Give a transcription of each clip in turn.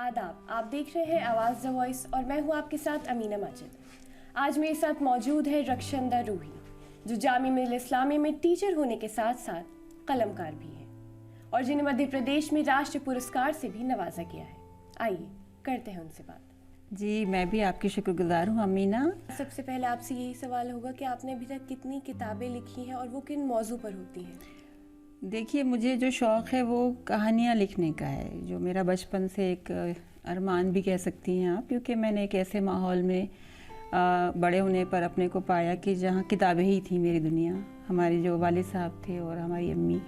आदाब, आप देख रहे हैं आवाज़ द वॉइस और मैं हूं आपके साथ अमीना माजिद। आज मेरे साथ मौजूद है रक्षंदा रूही, जो जामिया मिल्लिया इस्लामिया में टीचर होने के साथ साथ कलमकार भी हैं और जिन्हें मध्य प्रदेश में राष्ट्रीय पुरस्कार से भी नवाजा गया है। आइए करते हैं उनसे बात। जी, मैं भी आपकी शुक्रगुजार हूँ अमीना। सबसे पहले आपसे यही सवाल होगा कि आपने अभी तक कितनी किताबें लिखी हैं और वो किन मौजू पर होती हैं? देखिए, मुझे जो शौक़ है वो कहानियाँ लिखने का है, जो मेरा बचपन से एक अरमान भी कह सकती हैं आप, क्योंकि मैंने एक ऐसे माहौल में बड़े होने पर अपने को पाया कि जहाँ किताबें ही थी मेरी दुनिया। हमारे जो वालिद साहब थे और हमारी अम्मी,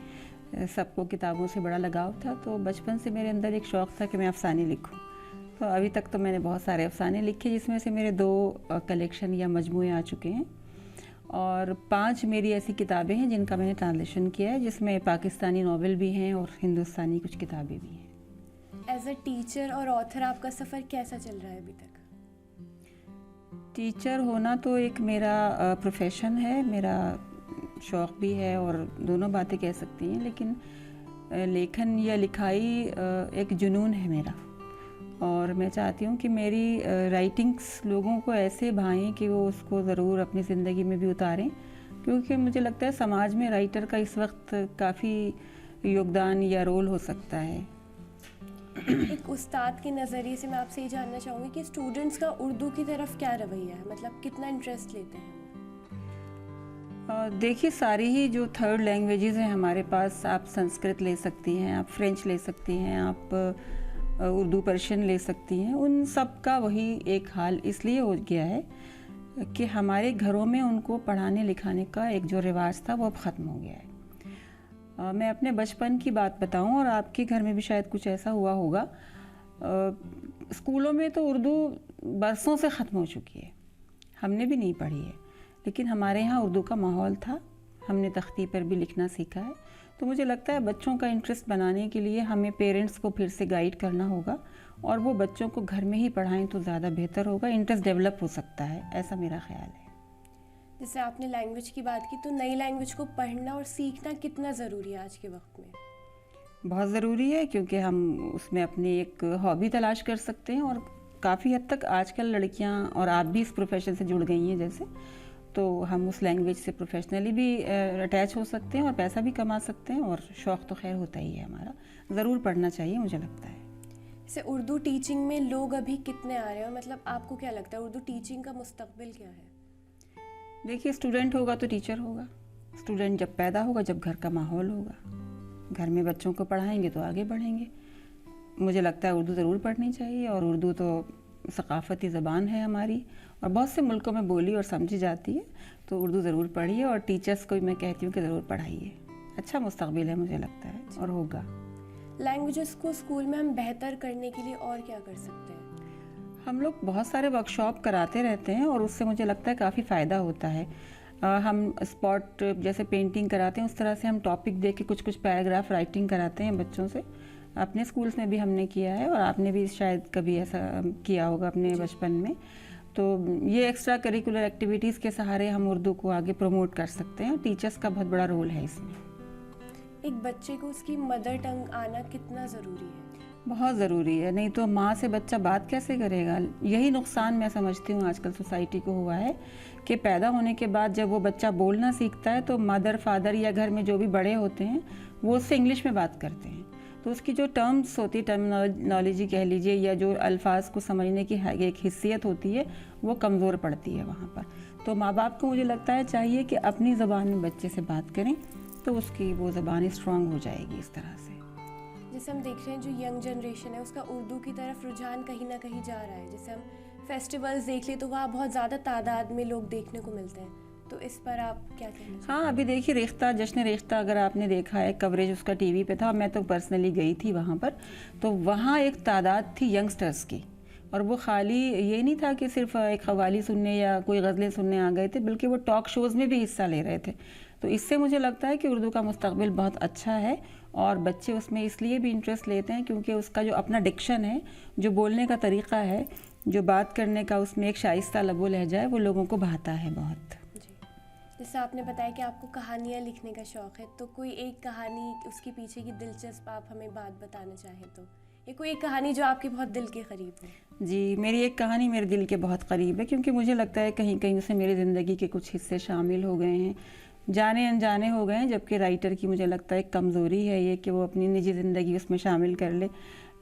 सबको किताबों से बड़ा लगाव था, तो बचपन से मेरे अंदर एक शौक़ था कि मैं अफ़साने लिखूँ। तो अभी तक तो मैंने बहुत सारे अफ़साने लिखे, जिसमें से मेरे 2 कलेक्शन या मजमूए आ चुके हैं और 5 मेरी ऐसी किताबें हैं जिनका मैंने ट्रांसलेशन किया है, जिसमें पाकिस्तानी नॉवेल भी हैं और हिंदुस्तानी कुछ किताबें भी हैं। एज अ टीचर और ऑथर आपका सफ़र कैसा चल रहा है अभी तक? टीचर होना तो एक मेरा प्रोफेशन है, मेरा शौक़ भी है और दोनों बातें कह सकती हैं, लेकिन लेखन या लिखाई एक जुनून है मेरा और मैं चाहती हूँ कि मेरी राइटिंग्स लोगों को ऐसे भाएं कि वो उसको ज़रूर अपनी ज़िंदगी में भी उतारें, क्योंकि मुझे लगता है समाज में राइटर का इस वक्त काफ़ी योगदान या रोल हो सकता है। एक उस्ताद के नज़रिए से मैं आपसे ये जानना चाहूँगी कि स्टूडेंट्स का उर्दू की तरफ क्या रवैया है, मतलब कितना इंटरेस्ट लेते हैं? देखिए, सारी ही जो 3rd लैंग्वेजेज़ हैं हमारे पास, आप संस्कृत ले सकती हैं, आप फ्रेंच ले सकती हैं, आप उर्दू पर्शियन ले सकती हैं, उन सब का वही एक हाल इसलिए हो गया है कि हमारे घरों में उनको पढ़ाने लिखाने का एक जो रिवाज था वो अब ख़त्म हो गया है। मैं अपने बचपन की बात बताऊं और आपके घर में भी शायद कुछ ऐसा हुआ होगा। स्कूलों में तो उर्दू बरसों से ख़त्म हो चुकी है, हमने भी नहीं पढ़ी है, लेकिन हमारे यहाँ उर्दू का माहौल था, हमने तख्ती पर भी लिखना सीखा है। तो मुझे लगता है बच्चों का इंटरेस्ट बनाने के लिए हमें पेरेंट्स को फिर से गाइड करना होगा और वो बच्चों को घर में ही पढ़ाएं तो ज़्यादा बेहतर होगा, इंटरेस्ट डेवलप हो सकता है, ऐसा मेरा ख्याल है। जैसे आपने लैंग्वेज की बात की, तो नई लैंग्वेज को पढ़ना और सीखना कितना ज़रूरी है आज के वक्त में? बहुत ज़रूरी है, क्योंकि हम उसमें अपनी एक हॉबी तलाश कर सकते हैं और काफ़ी हद तक आजकल लड़कियां और आप भी इस प्रोफेशन से जुड़ गई हैं जैसे, तो हम उस लैंग्वेज से प्रोफेशनली भी अटैच हो सकते हैं और पैसा भी कमा सकते हैं और शौक़ तो खैर होता ही है हमारा, ज़रूर पढ़ना चाहिए मुझे लगता है। जैसे उर्दू टीचिंग में लोग अभी कितने आ रहे हैं, मतलब आपको क्या लगता है उर्दू टीचिंग का मुस्तकबिल क्या है? देखिए, स्टूडेंट होगा तो टीचर होगा, स्टूडेंट जब पैदा होगा, जब घर का माहौल होगा, घर में बच्चों को पढ़ाएंगे तो आगे बढ़ेंगे। मुझे लगता है उर्दू ज़रूर पढ़नी चाहिए और उर्दू तो सकाफ़ती ज़बान है हमारी और बहुत से मुल्कों में बोली और समझी जाती है, तो उर्दू ज़रूर पढ़िए और टीचर्स को भी मैं कहती हूँ कि ज़रूर पढ़ाइए, अच्छा मुस्तकबिल है मुझे लगता है और होगा। लैंग्वेजेस को स्कूल में हम बेहतर करने के लिए और क्या कर सकते हैं? हम लोग बहुत सारे वर्कशॉप कराते रहते हैं और उससे मुझे लगता है काफ़ी फ़ायदा होता है। हम स्पॉट जैसे पेंटिंग कराते हैं, उस तरह से हम टॉपिक दे के कुछ पैराग्राफ राइटिंग कराते हैं बच्चों से। अपने स्कूल्स में भी हमने किया है और आपने भी शायद कभी ऐसा किया होगा अपने बचपन में। तो ये एक्स्ट्रा करिकुलर एक्टिविटीज़ के सहारे हम उर्दू को आगे प्रमोट कर सकते हैं। टीचर्स का बहुत बड़ा रोल है इसमें। एक बच्चे को उसकी मदर टंग आना कितना ज़रूरी है? बहुत ज़रूरी है, नहीं तो माँ से बच्चा बात कैसे करेगा। यही नुकसान मैं समझती हूँ आजकल सोसाइटी को हुआ है कि पैदा होने के बाद जब वो बच्चा बोलना सीखता है तो मदर फादर या घर में जो भी बड़े होते हैं वो उससे इंग्लिश में बात करते हैं, तो उसकी जो टर्म्स होती है, टर्मिनोलॉजी कह लीजिए, या जो अल्फाज को समझने की एक हिस्सियत होती है वो कमज़ोर पड़ती है वहाँ पर। तो माँ बाप को मुझे लगता है चाहिए कि अपनी ज़बान में बच्चे से बात करें तो उसकी वो ज़बान स्ट्रॉन्ग हो जाएगी इस तरह से। जैसे हम देख रहे हैं जो यंग जनरेशन है उसका उर्दू की तरफ रुझान कहीं ना कहीं जा रहा है। जैसे हम फेस्टिवल्स देख लें तो वहाँ बहुत ज़्यादा तादाद में लोग देखने को मिलते हैं, तो इस पर आप क्या कहना चाहेंगे? हाँ, अभी देखिए रेख्ता, जश्न रेख्ता अगर आपने देखा है, कवरेज उसका टीवी पे था, मैं तो पर्सनली गई थी वहाँ पर, तो वहाँ एक तादाद थी यंगस्टर्स की और वो खाली ये नहीं था कि सिर्फ एक कव्वाली सुनने या कोई गज़लें सुनने आ गए थे, बल्कि वो टॉक शोज़ में भी हिस्सा ले रहे थे। तो इससे मुझे लगता है कि उर्दू का मुस्तकबिल बहुत अच्छा है और बच्चे उसमें इसलिए भी इंटरेस्ट लेते हैं क्योंकि उसका जो अपना डिक्शन है, जो बोलने का तरीक़ा है, जो बात करने का उसमें एक शाइस्ता लबो लहजा है, वो लोगों को भाता है बहुत। जी, जैसे आपने बताया कि आपको कहानियाँ लिखने का शौक़ है, तो कोई एक कहानी उसके पीछे की दिलचस्प आप हमें बात बताना चाहें तो, یہ کوئی ایک کہانی جو آپ کے بہت دل کے قریب ہے؟ جی، میری ایک کہانی میرے دل کے بہت قریب ہے، کیونکہ مجھے لگتا ہے کہیں کہیں سے میری زندگی کے کچھ حصے شامل ہو گئے ہیں، جانے انجانے ہو گئے ہیں، جبکہ رائٹر کی مجھے لگتا ہے ایک کمزوری ہے یہ کہ وہ اپنی نجی زندگی اس میں شامل کر لے.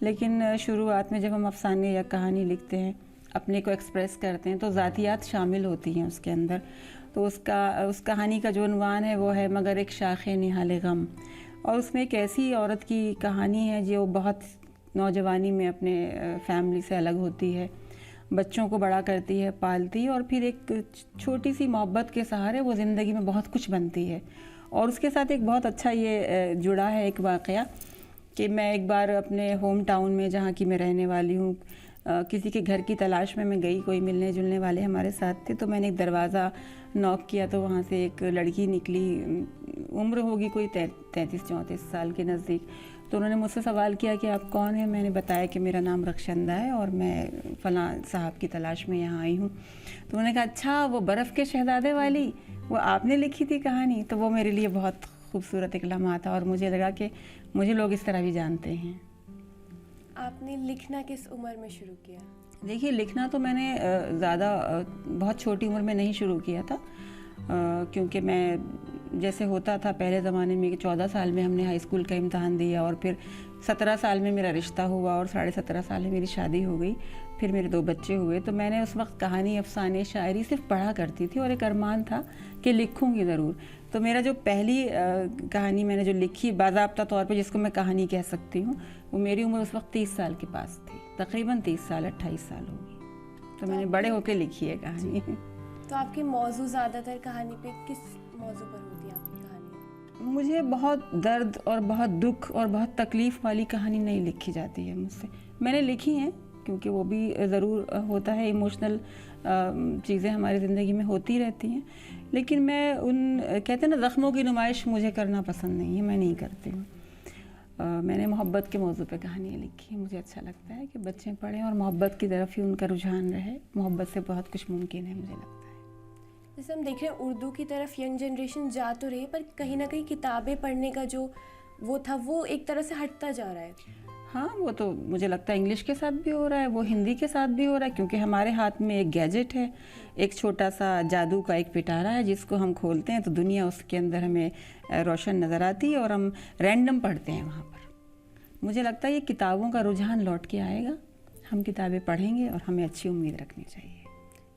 لیکن شروعات میں جب ہم افسانے یا کہانی لکھتے ہیں، اپنے کو ایکسپریس کرتے ہیں، تو ذاتیات شامل ہوتی ہیں اس کے اندر. تو اس کہانی کا جو عنوان ہے وہ ہے مگر ایک شاخ نہال غم، اور اس میں ایک ایسی عورت کی کہانی ہے جو بہت نوجوانی میں اپنے فیملی سے الگ ہوتی ہے، بچوں کو بڑا کرتی ہے، پالتی ہے، اور پھر ایک چھوٹی سی محبت کے سہارے وہ زندگی میں بہت کچھ بنتی ہے. اور اس کے ساتھ ایک بہت اچھا یہ جڑا ہے ایک واقعہ کہ میں ایک بار اپنے ہوم ٹاؤن میں، جہاں کی میں رہنے والی ہوں، کسی کے گھر کی تلاش میں گئی، کوئی ملنے جلنے والے ہمارے ساتھ تھے. تو میں نے ایک دروازہ نوک کیا تو وہاں سے ایک لڑکی نکلی، عمر ہوگی کوئی 33-34 سال کے نزدیک. تو انہوں نے مجھ سے سوال کیا کہ آپ کون ہیں؟ میں نے بتایا کہ میرا نام رخشندہ ہے اور میں فلاں صاحب کی تلاش میں یہاں آئی ہوں. تو انہوں نے کہا اچھا وہ برف کے شہزادے والی، وہ آپ نے لکھی تھی کہانی؟ تو وہ میرے لیے بہت خوبصورت ایک لمحہ تھا، اور مجھے لگا کہ مجھے لوگ اس طرح بھی جانتے ہیں. آپ نے لکھنا کس عمر میں شروع کیا؟ دیکھیے، لکھنا تو میں نے بہت چھوٹی عمر میں نہیں شروع کیا تھا، کیونکہ میں جیسے ہوتا تھا پہلے زمانے میں کہ 14 سال میں ہم نے ہائی اسکول کا امتحان دیا، اور پھر 17 سال میں میرا رشتہ ہوا، اور 17.5 سال میں میری شادی ہو گئی، پھر میرے 2 بچے ہوئے. تو میں نے اس وقت کہانی، افسانے، شاعری صرف پڑھا کرتی تھی، اور ایک ارمان تھا کہ لکھوں گی ضرور. تو میرا جو پہلی کہانی میں نے جو لکھی باضابطہ طور پہ، جس کو میں کہانی کہہ سکتی ہوں، وہ میری عمر اس وقت 30 سال کے پاس تھی، تقریباً 30 سال 28 سال ہوگی. تو میں نے بڑے ہو کے لکھی ہے کہانی. تو آپ کے موضوع زیادہ تر کہانی پہ کس موضوع پر ہوتی ہے آپ کی کہانی؟ مجھے بہت درد اور بہت دکھ اور بہت تکلیف والی کہانی نہیں لکھی جاتی ہے مجھ سے. میں نے لکھی ہیں کیونکہ وہ بھی ضرور ہوتا ہے، ایموشنل چیزیں ہماری زندگی میں ہوتی رہتی ہیں، لیکن میں ان کہتے ہیں نا زخموں کی نمائش مجھے کرنا پسند نہیں ہے، میں نہیں کرتی ہوں. میں نے محبت کے موضوع پہ کہانیاں لکھی ہیں. مجھے اچھا لگتا ہے کہ بچے پڑھیں اور محبت کی طرف ہی ان کا رجحان رہے. محبت سے بہت کچھ ممکن ہے، مجھے لگتا ہے. جیسے ہم دیکھ رہے ہیں اردو کی طرف ینگ جنریشن جا تو رہی، پر کہیں نہ کہیں کتابیں پڑھنے کا جو وہ تھا وہ ایک طرح سے ہٹتا جا رہا ہے. ہاں، وہ تو مجھے لگتا ہے انگلش کے ساتھ بھی ہو رہا ہے، وہ ہندی کے ساتھ بھی ہو رہا ہے، کیونکہ ہمارے ہاتھ میں ایک گیجٹ ہے، ایک چھوٹا سا جادو کا ایک پٹارا ہے جس کو ہم کھولتے ہیں تو دنیا اس کے اندر ہمیں روشن نظر آتی ہے، اور ہم رینڈم پڑھتے ہیں وہاں پر. مجھے لگتا ہے یہ کتابوں کا رجحان لوٹ کے آئے گا، ہم کتابیں پڑھیں گے اور ہمیں اچھی امید رکھنی چاہیے.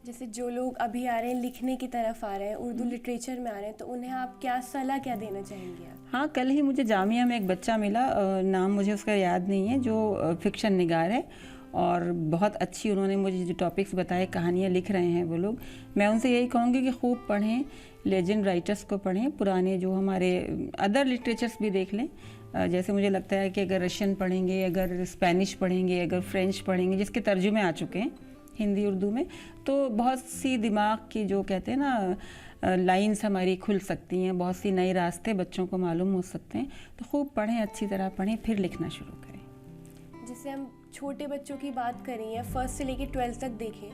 جیسے جو لوگ ابھی آ رہے ہیں، لکھنے کی طرف آ رہے ہیں، اردو لٹریچر میں آ رہے ہیں، تو انہیں آپ کیا صلاح کیا دینا چاہیں گے آپ؟ ہاں، کل ہی مجھے جامعہ میں ایک بچہ ملا، نام مجھے اس کا یاد نہیں ہے، جو فکشن نگار ہے، اور بہت اچھی انہوں نے مجھے جو ٹاپکس بتائے، کہانیاں لکھ رہے ہیں وہ لوگ. میں ان سے یہی کہوں گی کہ خوب پڑھیں، لیجنڈ رائٹرس کو پڑھیں، پرانے جو ہمارے ادر لٹریچرس بھی دیکھ لیں. جیسے مجھے لگتا ہے کہ اگر رشین پڑھیں گے، اگر اسپینش پڑھیں گے، اگر فرینچ پڑھیں گے، جس کے ترجمے آ چکے ہیں ہندی اردو میں، تو بہت سی دماغ کی جو کہتے ہیں نا لائنز ہماری کھل سکتی ہیں، بہت سی نئے راستے بچوں کو معلوم ہو سکتے ہیں. تو خوب پڑھیں، اچھی طرح پڑھیں، پھر لکھنا شروع کریں. جیسے ہم چھوٹے بچوں کی بات کریں یا 1st سے لے کے 12th تک دیکھیں،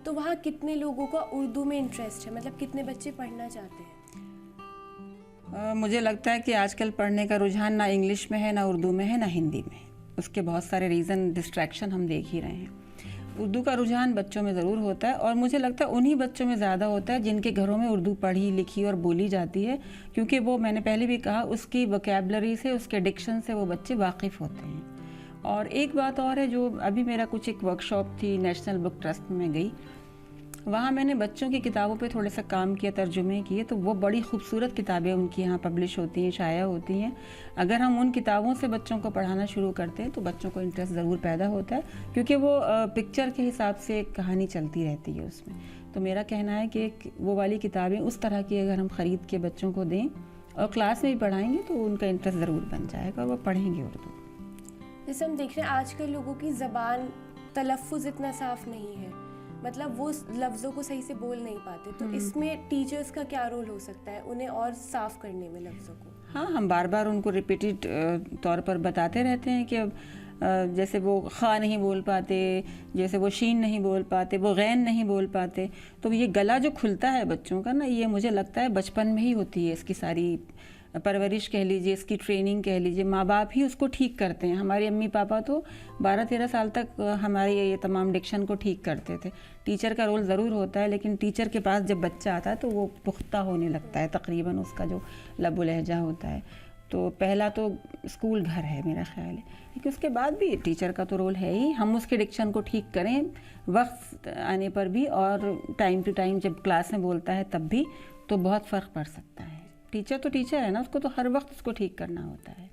تو وہاں کتنے لوگوں کا اردو میں انٹرسٹ ہے؟ مطلب کتنے بچے پڑھنا چاہتے ہیں؟ مجھے لگتا ہے کہ آج کل پڑھنے کا رجحان نہ انگلش میں ہے، نہ اردو میں ہے، نہ ہندی میں. اس کے بہت سارے ریزن، ڈسٹریکشن ہم دیکھ ہی رہے ہیں. اردو کا رجحان بچوں میں ضرور ہوتا ہے، اور مجھے لگتا ہے انہی بچوں میں زیادہ ہوتا ہے جن کے گھروں میں اردو پڑھی لکھی اور بولی جاتی ہے، کیونکہ وہ، میں نے پہلے بھی کہا، اس کی ووکیبلری سے، اس کے ڈکشن سے وہ بچے واقف ہوتے ہیں. اور ایک بات اور ہے، جو ابھی میرا کچھ ایک ورکشاپ تھی نیشنل بک ٹرسٹ میں گئی، وہاں میں نے بچوں کی کتابوں پہ تھوڑا سا کام کیا، ترجمے کیے، تو وہ بڑی خوبصورت کتابیں ان کی یہاں پبلش ہوتی ہیں، شائع ہوتی ہیں. اگر ہم ان کتابوں سے بچوں کو پڑھانا شروع کرتے ہیں تو بچوں کو انٹرسٹ ضرور پیدا ہوتا ہے، کیونکہ وہ پکچر کے حساب سے ایک کہانی چلتی رہتی ہے اس میں. تو میرا کہنا ہے کہ وہ والی کتابیں اس طرح کی اگر ہم خرید کے بچوں کو دیں اور کلاس میں بھی پڑھائیں گے تو ان کا انٹرسٹ ضرور بن جائے گا اور وہ پڑھیں گے اردو. جیسے ہم دیکھ رہے ہیں آج کل لوگوں کی زبان تلفظ اتنا صاف نہیں ہے، مطلب وہ لفظوں کو صحیح سے بول نہیں پاتے، تو اس میں ٹیچرز کا کیا رول ہو سکتا ہے انہیں اور صاف کرنے میں لفظوں کو؟ ہاں، ہم بار بار ان کو ریپیٹڈ طور پر بتاتے رہتے ہیں کہ جیسے وہ خا نہیں بول پاتے، جیسے وہ شین نہیں بول پاتے، وہ غین نہیں بول پاتے، تو یہ گلا جو کھلتا ہے بچوں کا نا، یہ مجھے لگتا ہے بچپن میں ہی ہوتی ہے اس کی ساری परवरिश कह लीजिए, इसकी ट्रेनिंग कह लीजिए, माँ बाप ही उसको ठीक करते हैं। हमारे अम्मी पापा तो 12-13 साल तक हमारे ये तमाम डिक्शन को ठीक करते थे। टीचर का रोल ज़रूर होता है, लेकिन टीचर के पास जब बच्चा आता है तो वो पुख्ता होने लगता है तकरीबन, उसका जो लबो लहजा होता है। तो पहला तो स्कूल घर है मेरा ख्याल है, लेकिन उसके बाद भी टीचर का तो रोल है ही, हम उसके डिक्शन को ठीक करें वक्त आने पर भी, और टाइम टू टाइम जब क्लास में बोलता है तब भी, तो बहुत फ़र्क पड़ सकता है। टीचर तो टीचर है ना, उसको तो हर वक्त उसको ठीक करना होता है।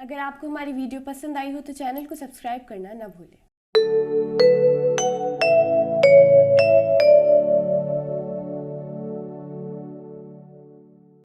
अगर आपको हमारी वीडियो पसंद आई हो तो चैनल को सब्सक्राइब करना ना भूलें।